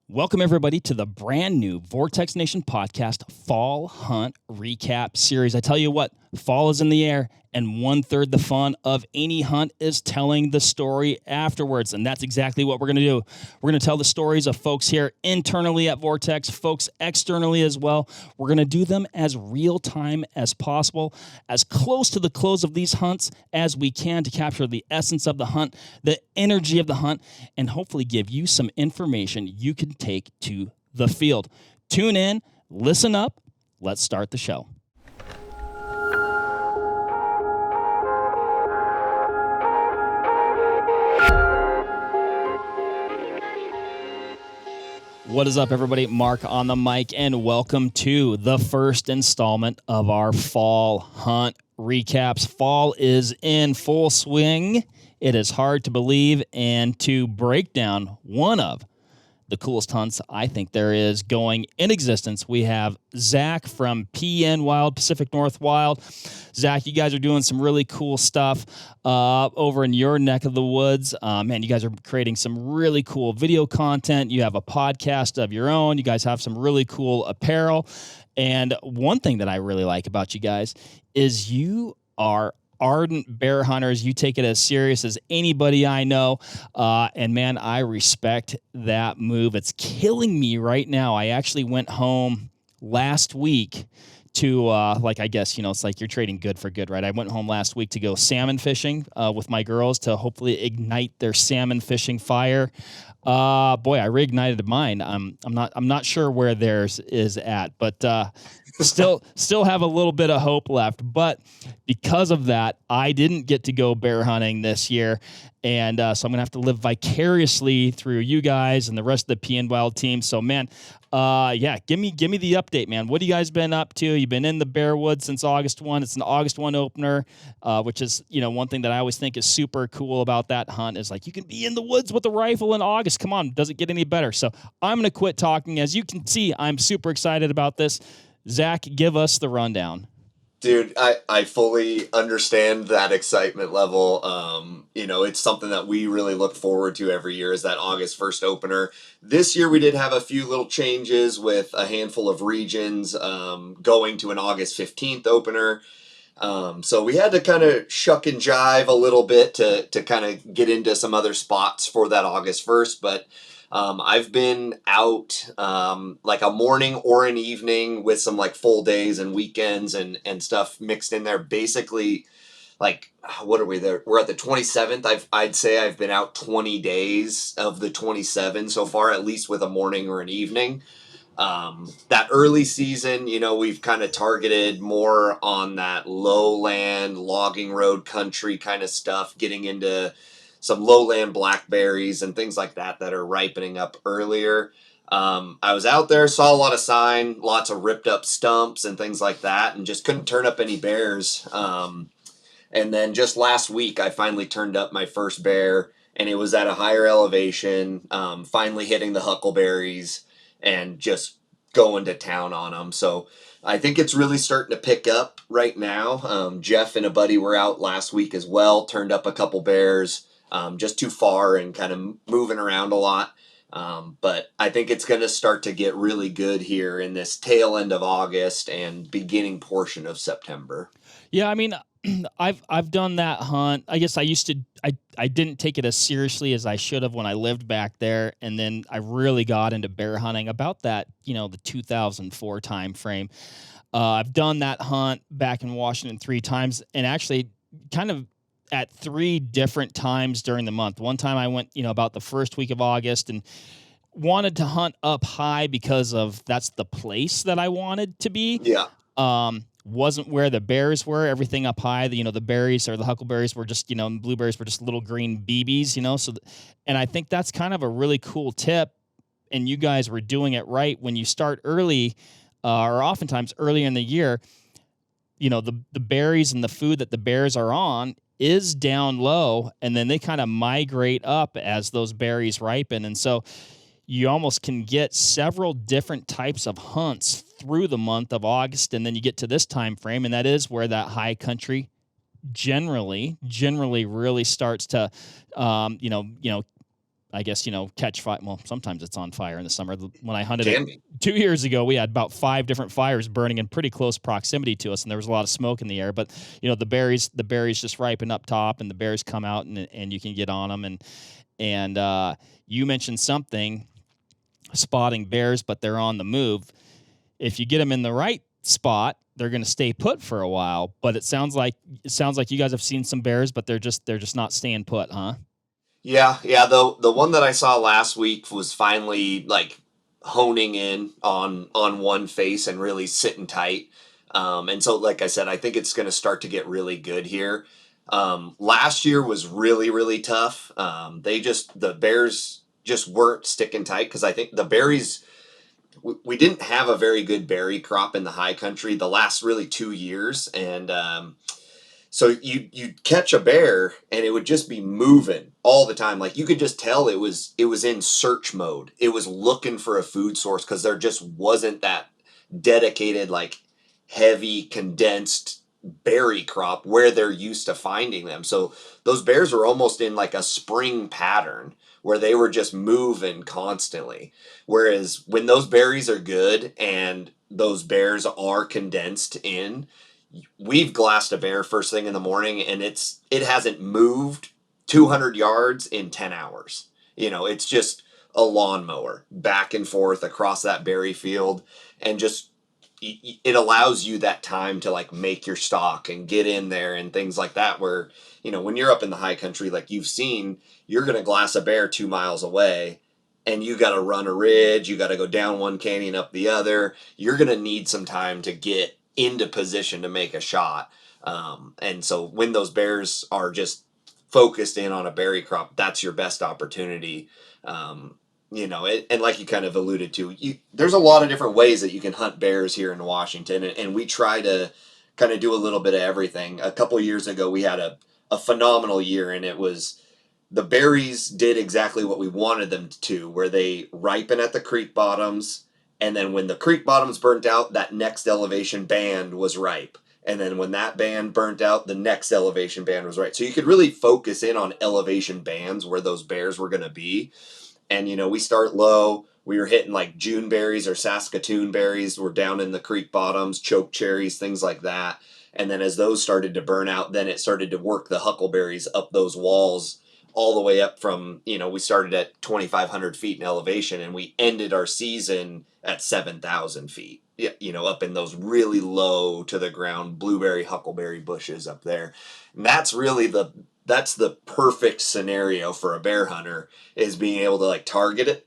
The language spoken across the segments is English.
Welcome, everybody, to the brand new Vortex Nation podcast Fall Hunt Recap Series. I tell you what, fall is in the air, and 1/3 the fun of any hunt is telling the story afterwards. And that's exactly what we're going to do. We're going to tell the stories of folks here internally at Vortex, folks externally as well. We're going to do them as real time as possible, as close to the close of these hunts as we can to capture the essence of the hunt, the energy of the hunt, and hopefully give you some information you can take to the field. Tune in, listen up, let's start the show. What is up, everybody? Mark on the mic, and welcome to the first installment of our fall hunt recaps. Fall is in full swing. It is hard to believe, and to break down one of the coolest hunts I think there is going in existence, we have Zack from PN Wild, Pacific North Wild. Zack, you guys are doing some really cool stuff over in your neck of the woods. Man, you guys are creating some really cool video content. You have a podcast of your own. You guys have some really cool apparel. And one thing that I really like about you guys is you are ardent bear hunters. You take it as serious as anybody I know. And man, I respect that move. It's killing me right now. I actually went home last week to, I guess, it's like you're trading good for good, right? I went home last week to go salmon fishing with my girls to hopefully ignite their salmon fishing fire. Boy, I reignited mine. I'm not sure where theirs is at, but still have a little bit of hope left. But because of that, I didn't get to go bear hunting this year, and so I'm gonna have to live vicariously through you guys and the rest of the PN Wild team. So, man, give me the update, man. What have you guys been up to? You've been in the bear woods since August 1. It's an August 1 opener, which is one thing that I always think is super cool about that hunt is like you can be in the woods with a rifle in August. Come on, does it get any better? So I'm gonna quit talking. As you can see, I'm super excited about this. Zack, give us the rundown. Dude, I fully understand that excitement level. It's something that we really look forward to every year is that August 1st opener. This year we did have a few little changes with a handful of regions going to an August 15th opener. So we had to kind of shuck and jive a little bit to kind of get into some other spots for that August 1st, but I've been out like a morning or an evening with some like full days and weekends and stuff mixed in there. Basically, like, what are we there? We're at the 27th. I'd say I've been out 20 days of the 27 so far, at least with a morning or an evening. That early season, we've kind of targeted more on that lowland logging road country kind of stuff, getting into some lowland blackberries and things like that are ripening up earlier. I was out there, saw a lot of sign, lots of ripped up stumps and things like that, and just couldn't turn up any bears. And then just last week, I finally turned up my first bear, and it was at a higher elevation, finally hitting the huckleberries and just going to town on them. So I think it's really starting to pick up right now. Jeff and a buddy were out last week as well, turned up a couple bears. Just too far and kind of moving around a lot. But I think it's going to start to get really good here in this tail end of August and beginning portion of September. Yeah, I mean, I've done that hunt. I guess I didn't take it as seriously as I should have when I lived back there, and then I really got into bear hunting about that, the 2004 time frame. I've done that hunt back in Washington 3 times, and actually kind of at 3 different times during the month. One time I went, about the first week of August and wanted to hunt up high because of that's the place that I wanted to be. Yeah. Wasn't where the bears were. Everything up high, the berries or the huckleberries were just, and blueberries were just little green BBs, So, and I think that's kind of a really cool tip. And you guys were doing it right when you start early, or oftentimes early in the year. The berries and the food that the bears are on is down low, and then they kind of migrate up as those berries ripen. And so you almost can get several different types of hunts through the month of August, and then you get to this time frame, and that is where that high country generally really starts to I guess, catch fire. Well, sometimes it's on fire in the summer. When I hunted it Can be. 2 years ago, we had about 5 different fires burning in pretty close proximity to us, and there was a lot of smoke in the air. But the berries just ripen up top, and the bears come out, and you can get on them. And you mentioned something, spotting bears, but they're on the move. If you get them in the right spot, they're going to stay put for a while. But it sounds like you guys have seen some bears, but they're just not staying put, huh? Yeah. The one that I saw last week was finally like honing in on one face and really sitting tight. And so, like I said, I think it's going to start to get really good here. Last year was really really tough. The bears just weren't sticking tight because I think the berries we didn't have a very good berry crop in the high country the last really 2 years, and so you'd catch a bear and it would just be moving all the time. Like you could just tell it was in search mode. It was looking for a food source because there just wasn't that dedicated like heavy condensed berry crop where they're used to finding them. So those bears were almost in like a spring pattern where they were just moving constantly. Whereas when those berries are good and those bears are condensed in, we've glassed a bear first thing in the morning and it hasn't moved 200 yards in 10 hours. It's just a lawnmower back and forth across that berry field, and just it allows you that time to like make your stock and get in there and things like that, where when you're up in the high country like you've seen, you're going to glass a bear 2 miles away and you got to run a ridge, you got to go down one canyon up the other. You're going to need some time to get into position to make a shot. And so when those bears are just focused in on a berry crop, that's your best opportunity. And like you kind of alluded to, there's a lot of different ways that you can hunt bears here in Washington, and we try to kind of do a little bit of everything. A couple years ago, we had a phenomenal year, and it was the berries did exactly what we wanted them to, where they ripen at the creek bottoms, and then when the creek bottoms burnt out, that next elevation band was ripe. And then when that band burnt out, the next elevation band was right. So you could really focus in on elevation bands where those bears were going to be. And we start low. We were hitting like June berries or Saskatoon berries. We're down in the creek bottoms, choke cherries, things like that. And then as those started to burn out, then it started to work the huckleberries up those walls all the way up from, we started at 2,500 feet in elevation and we ended our season at 7,000 feet. Yeah, up in those really low to the ground blueberry huckleberry bushes up there. And that's the perfect scenario for a bear hunter, is being able to like target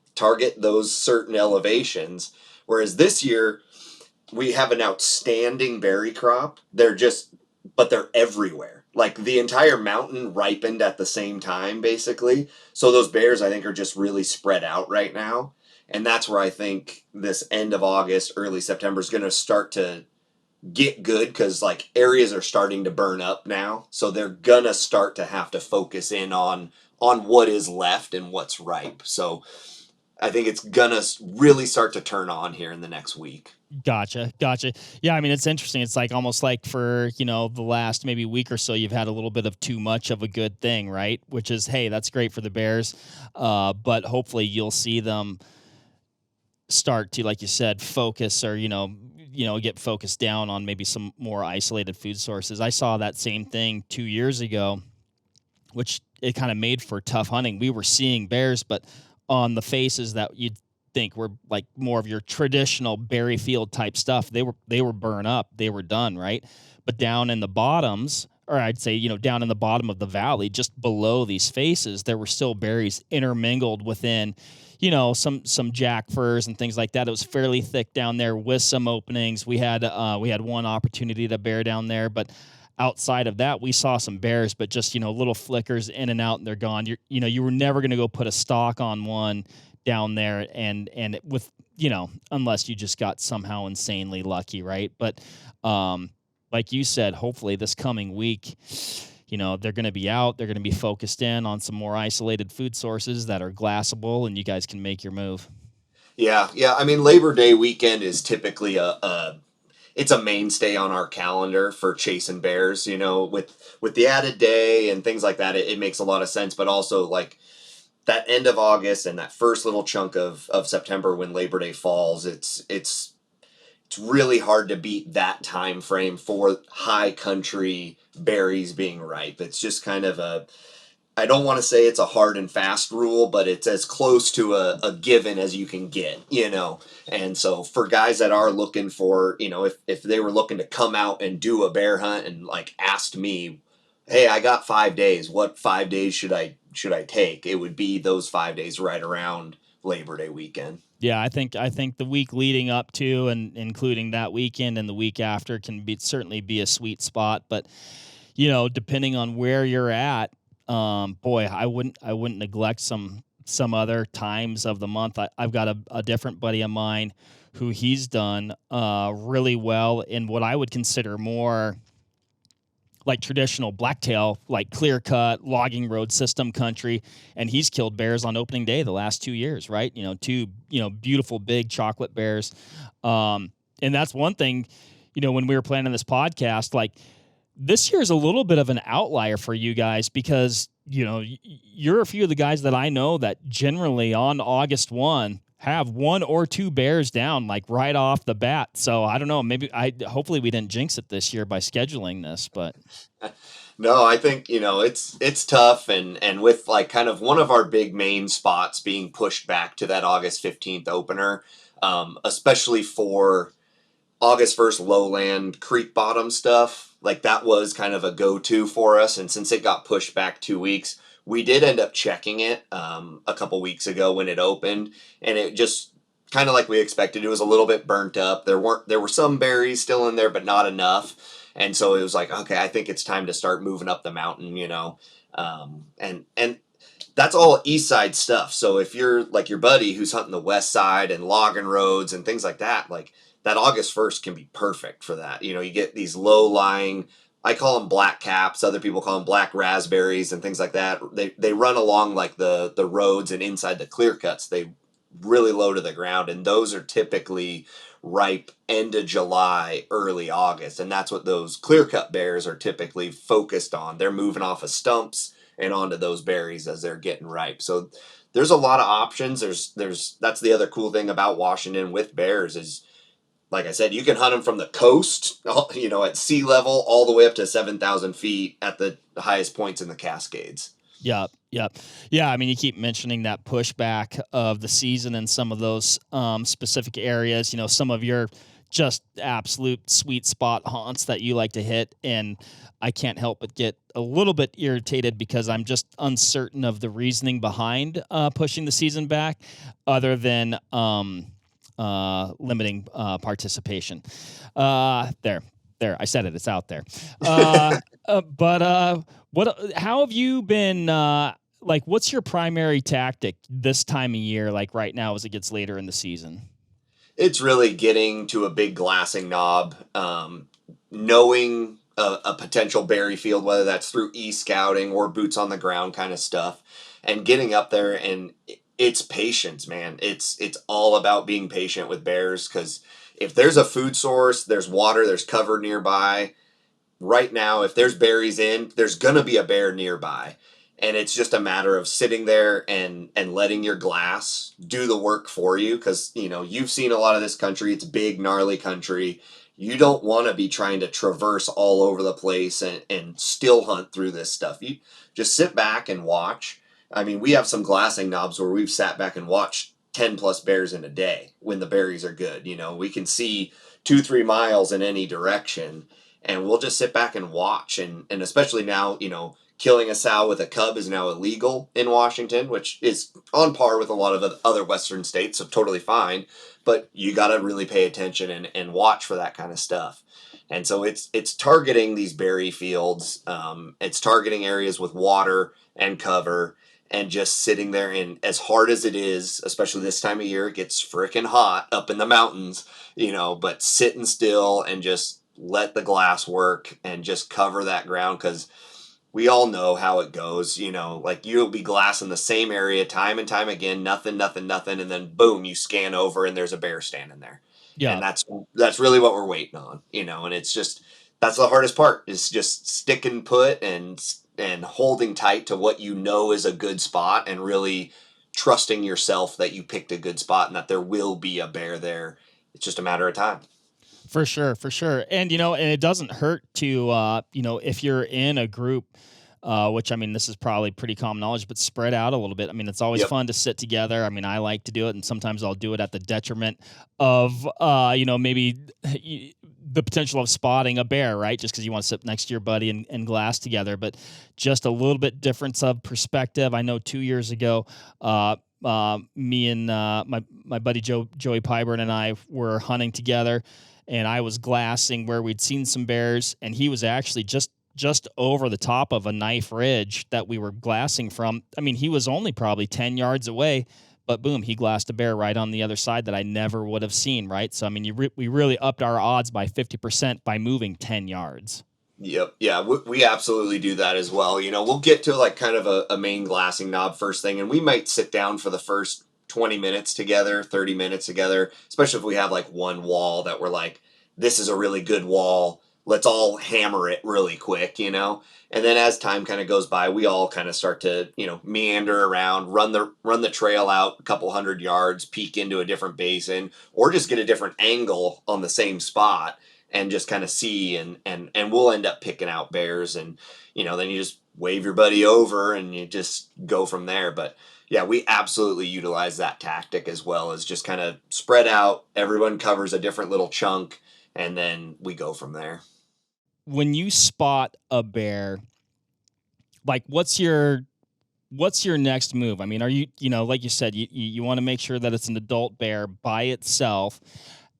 those certain elevations. Whereas this year we have an outstanding berry crop. But they're everywhere. Like the entire mountain ripened at the same time, basically. So those bears, I think, are just really spread out right now. And that's where I think this end of August, early September is going to start to get good, because like areas are starting to burn up now. So they're going to start to have to focus in on what is left and what's ripe. So I think it's going to really start to turn on here in the next week. Gotcha. Yeah, I mean, it's interesting. It's like almost like for, the last maybe week or so, you've had a little bit of too much of a good thing, right? Which is, hey, that's great for the bears. But hopefully you'll see them start to, like you said, focus, or, get focused down on maybe some more isolated food sources. I saw that same thing 2 years ago, which it kind of made for tough hunting. We were seeing bears, but on the faces that you'd think were like more of your traditional berry field type stuff, they were burned up, they were done, right? But down in the bottoms, or I'd say, down in the bottom of the valley, just below these faces, there were still berries intermingled within, some jack firs and things like that. It was fairly thick down there with some openings. We had one opportunity to bear down there, but outside of that, we saw some bears, but just, little flickers in and out, and they're gone. You were never going to go put a stalk on one down there, and with, unless you just got somehow insanely lucky, right? But like you said, hopefully this coming week, they're going to be out, they're going to be focused in on some more isolated food sources that are glassable, and you guys can make your move. Yeah. I mean, Labor Day weekend is typically it's a mainstay on our calendar for chasing bears. With the added day and things like that, it makes a lot of sense. But also, like, that end of August and that first little chunk of September when Labor Day falls, it's really hard to beat that time frame for high country berries being ripe. It's just kind of a, I don't want to say it's a hard and fast rule, but it's as close to a given as you can get, you know. And so for guys that are looking for, you know, if they were looking to come out and do a bear hunt and like asked me, hey, I got 5 days, what 5 days should I take? It would be those 5 days right around Labor Day weekend. Yeah, I think the week leading up to and including that weekend and the week after can be certainly be a sweet spot. But depending on where you're at, boy, I wouldn't neglect some other times of the month. I've got a different buddy of mine who he's done really well in what I would consider more like traditional blacktail, like clear cut logging road system country, and he's killed bears on opening day the last 2 years, right? Two beautiful big chocolate bears, and that's one thing. When we were planning this podcast, like this year's a little bit of an outlier for you guys because you're a few of the guys that I know that generally on August 1 have one or two bears down like right off the bat. So I don't know, maybe hopefully we didn't jinx it this year by scheduling this, but No, I think it's tough, and with like kind of one of our big main spots being pushed back to that August 15th opener, especially for August 1st lowland creek bottom stuff, like that was kind of a go-to for us. And since it got pushed back 2 weeks, we did end up checking it a couple weeks ago when it opened, and it just kind of like we expected. It was a little bit burnt up. There were some berries still in there, but not enough. And so it was like, okay, I think it's time to start moving up the mountain, and that's all east side stuff. So if you're like your buddy who's hunting the west side and logging roads and things like that, like that August 1st can be perfect for that. You get these low lying, I call them black caps, other people call them black raspberries and things like that. They run along like the roads and inside the clear cuts. They really low to the ground, and those are typically ripe end of July, early August, and that's what those clear cut bears are typically focused on. They're moving off of stumps and onto those berries as they're getting ripe. So there's a lot of options. There's that's the other cool thing about Washington with bears is, like I said, you can hunt them from the coast, at sea level, all the way up to 7,000 feet at the highest points in the Cascades. Yep, yep. Yeah, I mean, you keep mentioning that pushback of the season in some of those specific areas, some of your just absolute sweet spot haunts that you like to hit. And I can't help but get a little bit irritated because I'm just uncertain of the reasoning behind pushing the season back other than limiting participation. There, I said it. It's out there. But how have you been? Like, what's your primary tactic this time of year? Like right now, as it gets later in the season. It's really getting to a big glassing knob, knowing a potential berry field, whether that's through e-scouting or boots on the ground kind of stuff, and getting up there. And it's patience, man. It's all about being patient with bears, because if there's a food source, there's water, there's cover nearby. Right now, if there's berries in, there's gonna be a bear nearby. And it's just a matter of sitting there and letting your glass do the work for you, because you've seen a lot of this country. It's big, gnarly country. You don't want to be trying to traverse all over the place and still hunt through this stuff. You just sit back and watch. I mean, we have some glassing knobs where we've sat back and watched 10 plus bears in a day when the berries are good. We can see 2-3 miles in any direction, and we'll just sit back and watch. And especially now, killing a sow with a cub is now illegal in Washington, which is on par with a lot of other Western states, so totally fine. But you got to really pay attention and watch for that kind of stuff. And so it's targeting these berry fields. It's targeting areas with water and cover, and just sitting there. And as hard as it is, especially this time of year, it gets freaking hot up in the mountains, but sitting still and just let the glass work and just cover that ground, because we all know how it goes. Like you'll be glassing the same area time and time again, nothing, nothing, nothing, and then boom, you scan over and there's a bear standing there. Yeah. And that's really what we're waiting on, and it's just, that's the hardest part, is just stick and put, and and holding tight to what you know is a good spot and really trusting yourself that you picked a good spot and that there will be a bear there. It's just a matter of time. For sure, for sure. And, and it doesn't hurt to, if you're in a group, which, I mean, this is probably pretty common knowledge, but spread out a little bit. I mean, it's always Yep. fun to sit together. I mean, I like to do it, and sometimes I'll do it at the detriment of, maybe the potential of spotting a bear, right? Just because you want to sit next to your buddy and glass together, but just a little bit difference of perspective. I know 2 years ago, me and my buddy Joey Pyburn and I were hunting together, and I was glassing where we'd seen some bears, and he was actually just over the top of a knife ridge that we were glassing from. I mean, he was only probably 10 yards away, but boom, he glassed a bear right on the other side that I never would have seen, right? So, I mean, we really upped our odds by 50% by moving 10 yards. Yep. Yeah, we absolutely do that as well. We'll get to like kind of a main glassing knob first thing, and we might sit down for the first 20 minutes together, 30 minutes together, especially if we have like one wall that we're like, this is a really good wall. Let's all hammer it really quick. And then as time kind of goes by, we all kind of start to, meander around, run the trail out a couple 100 yards, peek into a different basin, or just get a different angle on the same spot and just kind of see, and we'll end up picking out bears, and then you just wave your buddy over and you just go from there. But yeah, we absolutely utilize that tactic as well, as just kind of spread out, everyone covers a different little chunk, and then we go from there. When you spot a bear, like what's your next move? I mean, are you, like you said, you want to make sure that it's an adult bear by itself.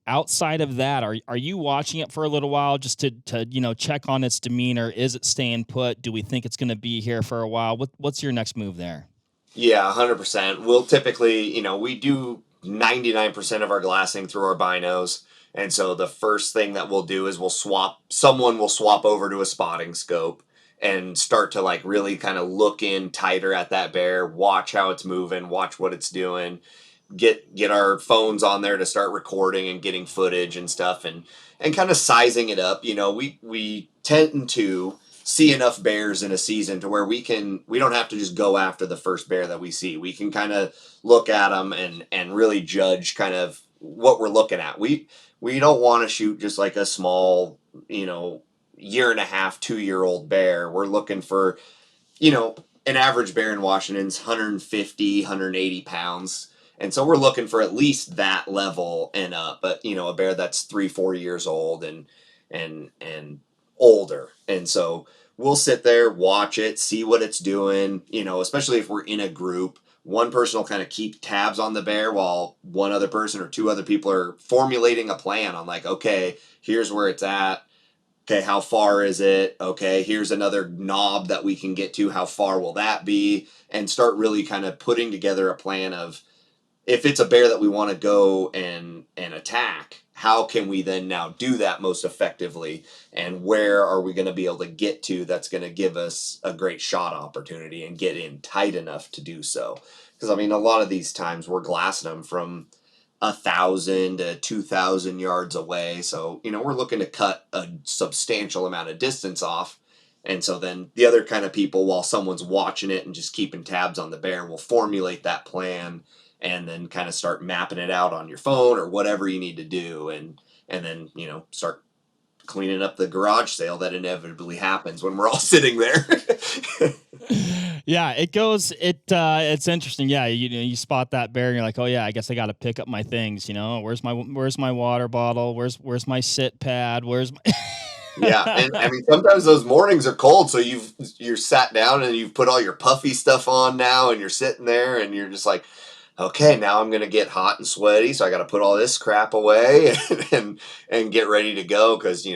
Outside of that, are you watching it for a little while just to check on its demeanor? Is it staying put? Do we think it's going to be here for a while? What's your next move there? Yeah, 100%. We'll typically, we do 99% of our glassing through our binos. And so the first thing that we'll do is someone will swap over to a spotting scope and start to like really kind of look in tighter at that bear, watch how it's moving, watch what it's doing, get our phones on there to start recording and getting footage and stuff, and kind of sizing it up. We tend to see enough bears in a season to where we don't have to just go after the first bear that we see. We can kind of look at them and really judge kind of what we're looking at. We don't want to shoot just like a small, year and a half, 2-year-old bear. We're looking for, an average bear in Washington's 150, 180 pounds. And so we're looking for at least that level and up, but a bear that's 3-4 years old and older. And so we'll sit there, watch it, see what it's doing, especially if we're in a group. One person will kind of keep tabs on the bear while one other person or two other people are formulating a plan on like, okay, here's where it's at. Okay, how far is it? Okay, here's another knob that we can get to. How far will that be? And start really kind of putting together a plan of, if it's a bear that we want to go and attack, how can we then now do that most effectively, and where are we going to be able to get to that's going to give us a great shot opportunity and get in tight enough to do so? Because I mean, a lot of these times we're glassing them from 1,000 to 2,000 yards away, so we're looking to cut a substantial amount of distance off. And so then the other kind of people, while someone's watching it and just keeping tabs on the bear, will formulate that plan and then kind of start mapping it out on your phone or whatever you need to do, and then start cleaning up the garage sale that inevitably happens when we're all sitting there. Yeah, it's interesting. Yeah, you spot that bear and you're like, oh yeah, I guess I got to pick up my things. Where's my water bottle? Where's my sit pad? Where's my Yeah, and I mean, sometimes those mornings are cold, so you're sat down and you've put all your puffy stuff on now, and you're sitting there and you're just like, okay, now I'm gonna get hot and sweaty, so I got to put all this crap away and get ready to go, because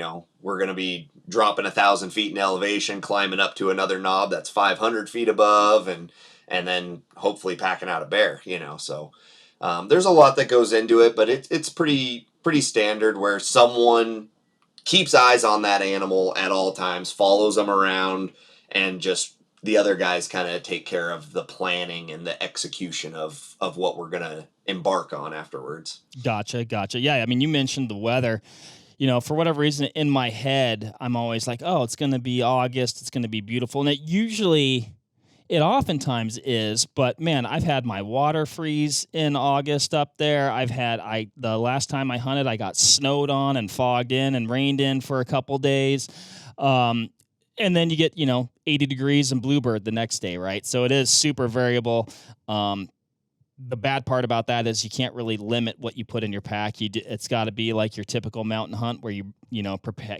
we're gonna be dropping 1,000 feet in elevation, climbing up to another knob that's 500 feet above, and then hopefully packing out a bear. So there's a lot that goes into it, but it's pretty standard where someone keeps eyes on that animal at all times, follows them around, and just the other guys kind of take care of the planning and the execution of what we're going to embark on afterwards. Gotcha. Yeah, I mean, you mentioned the weather. for whatever reason in my head, I'm always like, oh, it's going to be August. It's going to be beautiful. And it oftentimes is, but man, I've had my water freeze in August up there. The last time I hunted, I got snowed on and fogged in and rained in for a couple days. And then you get, 80 degrees and bluebird the next day, right? So it is super variable. The bad part about that is you can't really limit what you put in your pack. It's got to be like your typical mountain hunt where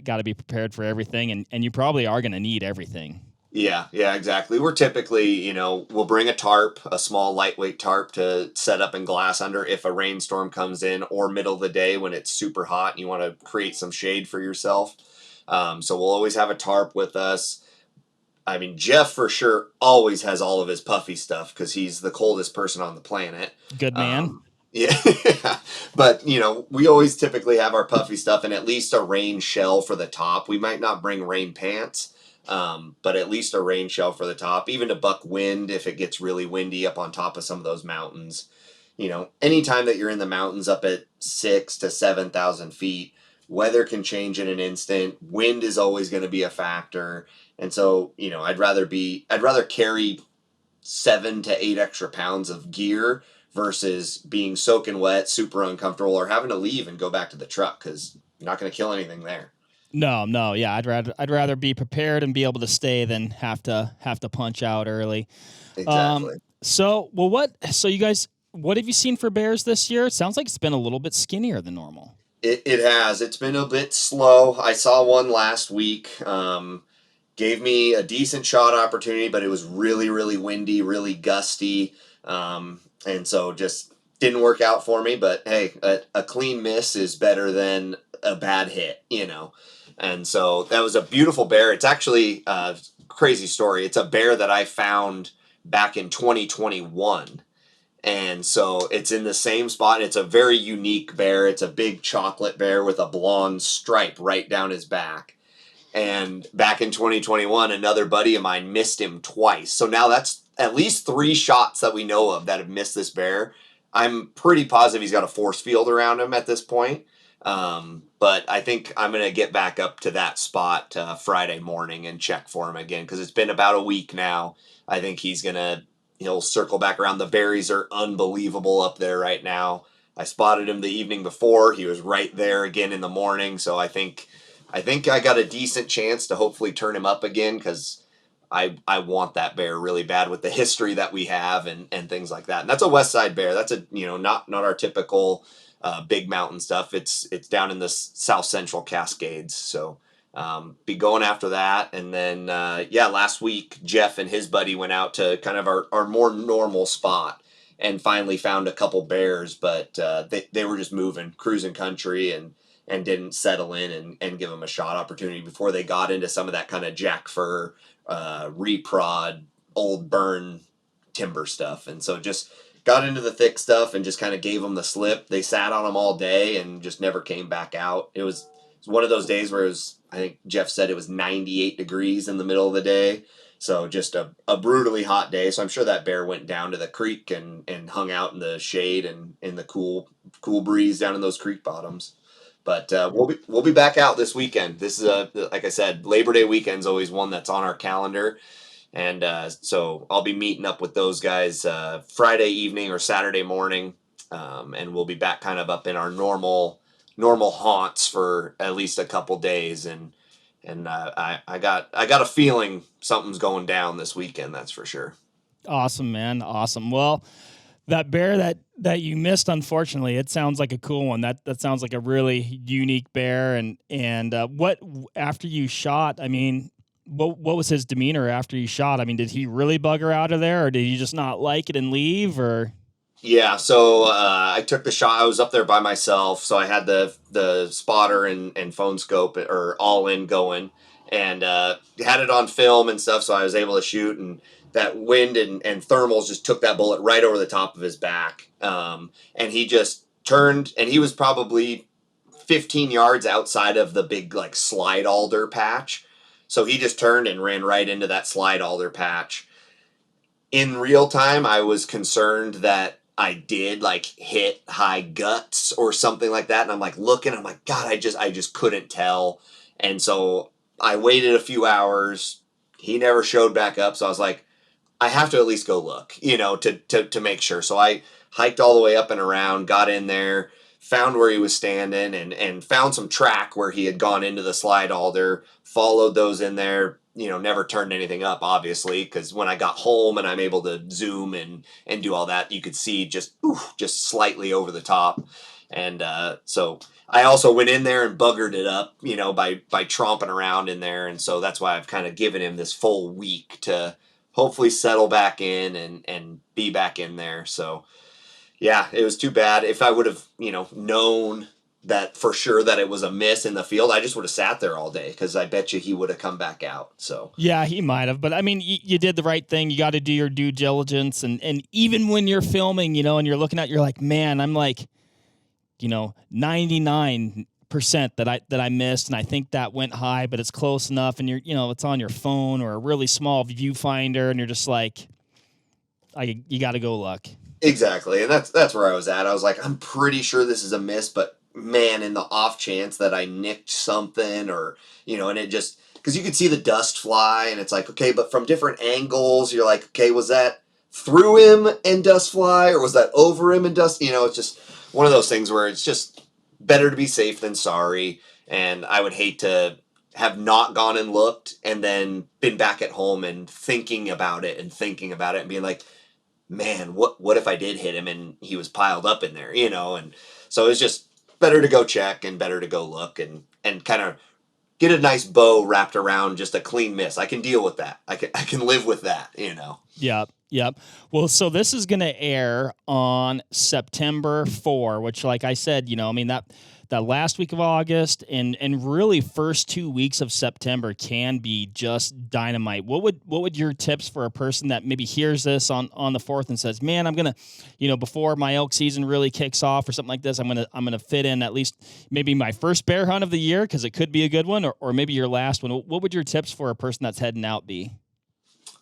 got to be prepared for everything, and you probably are going to need everything. Yeah, exactly. We're typically, we'll bring a tarp, a small lightweight tarp to set up and glass under if a rainstorm comes in or middle of the day when it's super hot and you want to create some shade for yourself. So we'll always have a tarp with us. I mean, Jeff for sure always has all of his puffy stuff because he's the coldest person on the planet. Good man. Yeah, but we always typically have our puffy stuff and at least a rain shell for the top. We might not bring rain pants, but at least a rain shell for the top, even to buck wind if it gets really windy up on top of some of those mountains. Anytime that you're in the mountains up at 6 to 7,000 feet, weather can change in an instant. Wind is always going to be a factor. And so, I'd rather carry 7 to 8 extra pounds of gear versus being soaking wet, super uncomfortable, or having to leave and go back to the truck because you're not going to kill anything there. No, yeah, I'd rather be prepared and be able to stay than have to punch out early. Exactly. So you guys, what have you seen for bears this year? It sounds like it's been a little bit skinnier than normal. It has. It's been a bit slow. I saw one last week. Gave me a decent shot opportunity, but it was really, really windy, really gusty. And so just didn't work out for me. But hey, a clean miss is better than a bad hit. And so that was a beautiful bear. It's actually a crazy story. It's a bear that I found back in 2021. And so it's in the same spot. It's a very unique bear. It's a big chocolate bear with a blonde stripe right down his back. And back in 2021, another buddy of mine missed him twice. So now that's at least 3 shots that we know of that have missed this bear. I'm pretty positive he's got a force field around him at this point. But I think I'm going to get back up to that spot Friday morning and check for him again because it's been about a week now. I think he'll circle back around. The berries are unbelievable up there right now. I spotted him the evening before. He was right there again in the morning. So I think I got a decent chance to hopefully turn him up again because I want that bear really bad with the history that we have and things like that. And that's a West Side bear. That's not our typical big mountain stuff. It's down in the South Central Cascades. So be going after that. And then last week Jeff and his buddy went out to kind of our more normal spot and finally found a couple bears, but they were just cruising country and didn't settle in and give them a shot opportunity before they got into some of that kind of jack fir, reprod, old burn timber stuff. And so just got into the thick stuff and just kind of gave them the slip. They sat on them all day and just never came back out. It was one of those days where I think Jeff said it was 98 degrees in the middle of the day. So just a brutally hot day. So I'm sure that bear went down to the creek and hung out in the shade and in the cool breeze down in those creek bottoms. But we'll be back out this weekend. This is like I said, Labor Day weekend's always one that's on our calendar, and so I'll be meeting up with those guys Friday evening or Saturday morning, and we'll be back kind of up in our normal haunts for at least a couple days. And I got a feeling something's going down this weekend. That's for sure. Awesome, man. Awesome. Well, that bear that you missed, unfortunately, it sounds like a cool one. That sounds like a really unique bear. And what after you shot? I mean, what was his demeanor after you shot? I mean, did he really bugger out of there, or did he just not like it and leave? Or yeah, so I took the shot. I was up there by myself, so I had the spotter and phone scope or all in going, and had it on film and stuff. So I was able to shoot and. That wind and thermals just took that bullet right over the top of his back. And he just turned, and he was probably 15 yards outside of the big like slide alder patch. So he just turned and ran right into that slide alder patch. In real time, I was concerned that I did like hit high guts or something like that. And I'm like looking, I'm like, God, I just couldn't tell. And so I waited a few hours. He never showed back up. So I was like, I have to at least go look, to make sure. So I hiked all the way up and around, got in there, found where he was standing, and found some track where he had gone into the slide alder, followed those in there, never turned anything up, obviously, because when I got home and I'm able to zoom and do all that, you could see just slightly over the top. And so I also went in there and buggered it up, by tromping around in there. And so that's why I've kind of given him this full week to hopefully settle back in and be back in there. So yeah, it was too bad. If I would have, known that for sure that it was a miss in the field, I just would have sat there all day because I bet you he would have come back out. So Yeah, he might have, but I mean, you did the right thing. You got to do your due diligence, and even when you're filming, and you're looking at, you're like, man, I'm like, 99% that I missed, and I think that went high, but it's close enough, and it's on your phone or a really small viewfinder, and you're just like, you got to go look. exactly, and that's where I was at. I was like, I'm pretty sure this is a miss, but man, in the off chance that I nicked something or and it just because you could see the dust fly, and it's like, okay, but from different angles, you're like, okay, was that through him and dust fly, or was that over him and dust? It's just one of those things where it's just better to be safe than sorry, and I would hate to have not gone and looked and then been back at home and thinking about it and being like, man, what if I did hit him and he was piled up in there, and so it's just better to go check and better to go look and kind of get a nice bow wrapped around just a clean miss. I can deal with that. I can live with that. Yep. Well, so this is going to air on September 4, which, like I said, I mean, that last week of August and really first 2 weeks of September can be just dynamite. What would your tips for a person that maybe hears this on the 4th and says, man, I'm going to, before my elk season really kicks off or something like this, I'm going to fit in at least maybe my first bear hunt of the year, because it could be a good one, or maybe your last one. What would your tips for a person that's heading out be?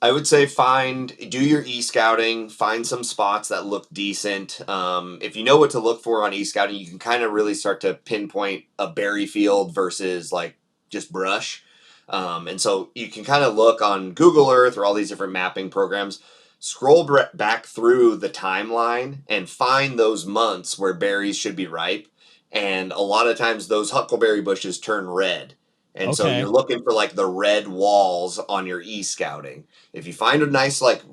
I would say do your e-scouting, find some spots that look decent. If you know what to look for on e-scouting, you can kind of really start to pinpoint a berry field versus like just brush. And so you can kind of look on Google Earth or all these different mapping programs, scroll back through the timeline and find those months where berries should be ripe. And a lot of times those huckleberry bushes turn red. And so Okay. you're looking for like the red walls on your e-scouting. If you find a nice like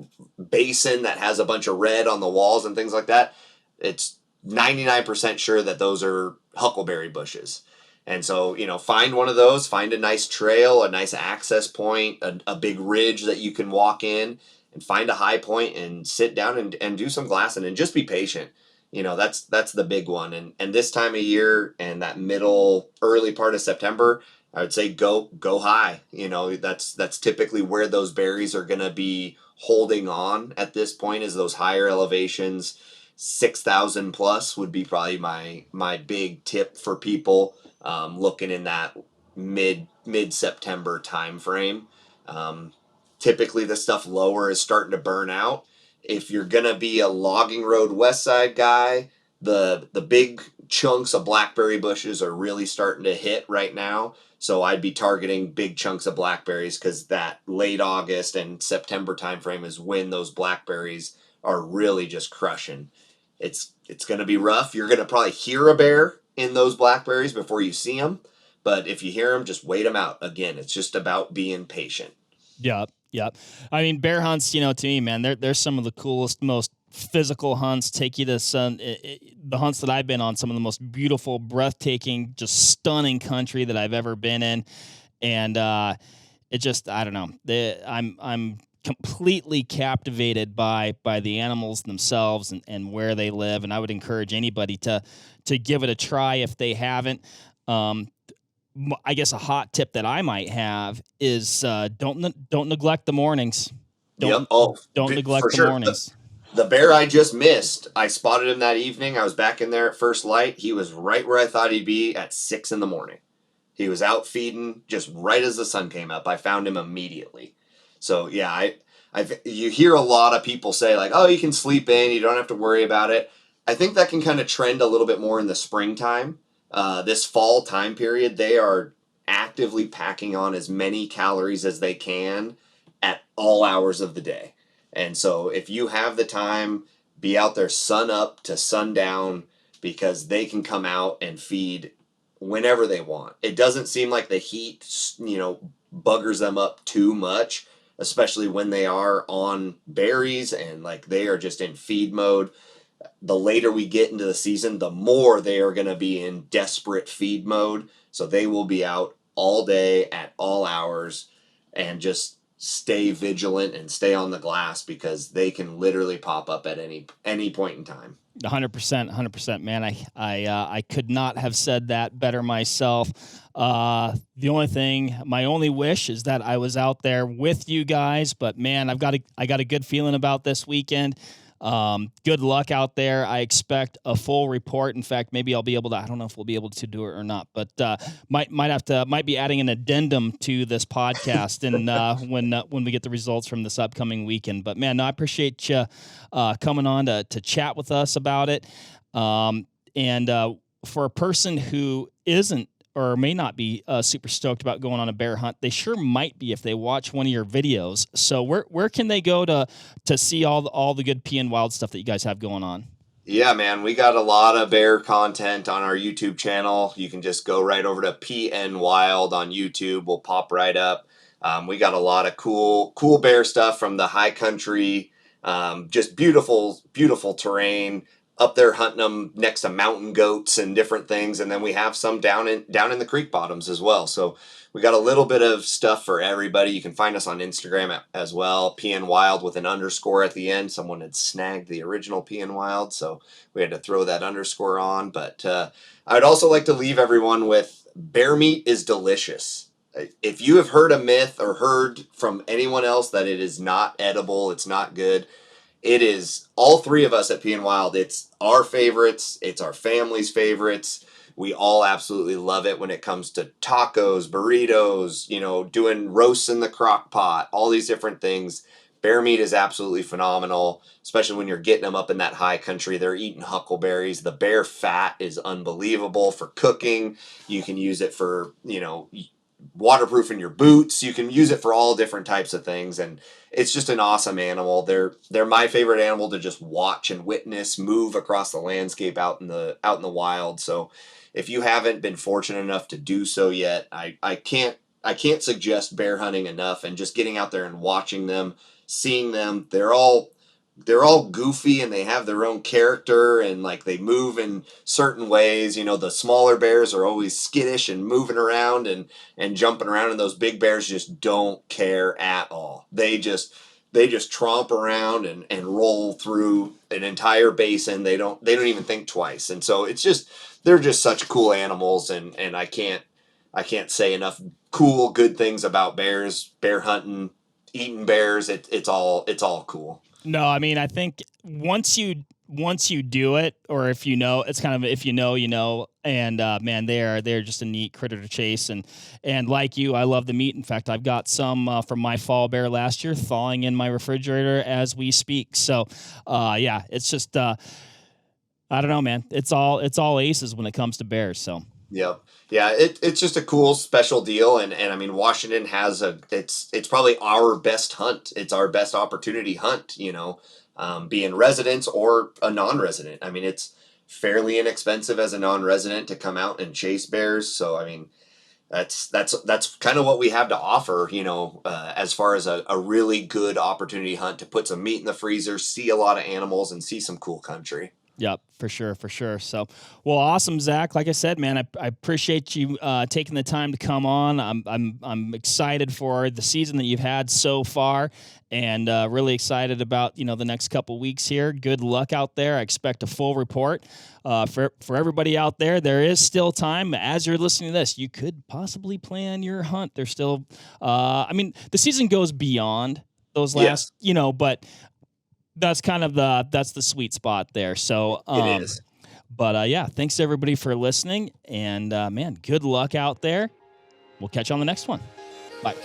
basin that has a bunch of red on the walls and things like that, it's 99% sure that those are huckleberry bushes. And so, find one of those, find a nice trail, a nice access point, a big ridge that you can walk in, and find a high point and sit down and do some glassing and just be patient. That's the big one. And this time of year and that early part of September, I would say go high. That's typically where those berries are going to be holding on at this point, is those higher elevations. 6,000 plus would be probably my big tip for people looking in that mid September time frame. Um, Typically the stuff lower is starting to burn out. If you're gonna be a logging road west side guy, the big chunks of blackberry bushes are really starting to hit right now. So I'd be targeting big chunks of blackberries, because that late August and September timeframe is when those blackberries are really just crushing. It's going to be rough. You're going to probably hear a bear in those blackberries before you see them, but if you hear them, just wait them out. Again, it's just about being patient. Yep. I mean, bear hunts, to me, man, they're some of the coolest, most physical hunts. Take you to the hunts that I've been on, some of the most beautiful, breathtaking, just stunning country that I've ever been in. And it just, I don't know. I'm completely captivated by the animals themselves and where they live. And I would encourage anybody to give it a try if they haven't. I guess a hot tip that I might have is don't neglect the mornings. Yep. Don't neglect For the sure. mornings. The bear I just missed, I spotted him that evening. I was back in there at first light. He was right where I thought he'd be at 6 a.m. He was out feeding just right as the sun came up. I found him immediately. So yeah, You hear a lot of people say like, oh, you can sleep in, you don't have to worry about it. I think that can kind of trend a little bit more in the springtime. This fall time period, they are actively packing on as many calories as they can at all hours of the day. And so if you have the time, be out there sun up to sundown, because they can come out and feed whenever they want. It doesn't seem like the heat, buggers them up too much, especially when they are on berries and like they are just in feed mode. The later we get into the season, the more they are going to be in desperate feed mode. So they will be out all day at all hours and just stay vigilant and stay on the glass, because they can literally pop up at any point in time. 100%, man. I could not have said that better myself. My only wish is that I was out there with you guys, but man, I got a good feeling about this weekend. Good luck out there. I expect a full report. In fact, maybe I'll be able to, I don't know if we'll be able to do it or not, but, might be adding an addendum to this podcast and, when we get the results from this upcoming weekend. But man, no, I appreciate you, coming on to chat with us about it. For a person who isn't or may not be super stoked about going on a bear hunt, they sure might be if they watch one of your videos. So where can they go to see all the good PN Wild stuff that you guys have going on? Yeah, man, we got a lot of bear content on our YouTube channel. You can just go right over to PN Wild on YouTube. We'll pop right up. We got a lot of cool bear stuff from the high country, just beautiful terrain. Up there hunting them next to mountain goats and different things, and then we have some down in the creek bottoms as well. So we got a little bit of stuff for everybody. You can find us on Instagram as well, PN Wild with an underscore at the end. Someone had snagged the original PN Wild, so we had to throw that underscore on. But I would also like to leave everyone with, bear meat is delicious. If you have heard a myth or heard from anyone else that it is not edible, it's not good, it is all three of us at PN Wild. It's our favorites. It's our family's favorites. We all absolutely love it when it comes to tacos, burritos, doing roasts in the crock pot, all these different things. Bear meat is absolutely phenomenal, especially when you're getting them up in that high country. They're eating huckleberries. The bear fat is unbelievable for cooking. You can use it for, waterproofing your boots. You can use it for all different types of things, and it's just an awesome animal. They're my favorite animal to just watch and witness move across the landscape out in the wild. So if you haven't been fortunate enough to do so yet, I can't suggest bear hunting enough, and just getting out there and watching them, seeing them. They're all goofy and they have their own character, and like they move in certain ways. The smaller bears are always skittish and moving around and jumping around, and those big bears just don't care at all. They just tromp around and roll through an entire basin. They don't even think twice. And so they're just such cool animals, and I can't say enough good things about bears, bear hunting, eating bears. It's all cool. No, I mean, I think once you do it, or if you know, it's kind of, if you know, and man, they're just a neat critter to chase, and like you, I love the meat. In fact, I've got some from my fall bear last year thawing in my refrigerator as we speak. So, yeah, it's just I don't know, man. It's all aces when it comes to bears. So. Yep. Yeah, it's just a cool special deal, and I mean, Washington has it's probably our best hunt. It's our best opportunity hunt, being residents or a non-resident. I mean, it's fairly inexpensive as a non-resident to come out and chase bears. So I mean, that's kind of what we have to offer, as far as a really good opportunity hunt to put some meat in the freezer, see a lot of animals, and see some cool country. Yep, for sure. So, well, awesome, Zach. Like I said, man, I appreciate you taking the time to come on. I'm excited for the season that you've had so far, and really excited about the next couple weeks here. Good luck out there. I expect a full report. For everybody out there, there is still time. As you're listening to this, you could possibly plan your hunt. There's still, I mean, the season goes beyond those last, but. That's kind of the sweet spot there. So it is. But yeah, thanks everybody for listening, and man, good luck out there. We'll catch you on the next one. Bye.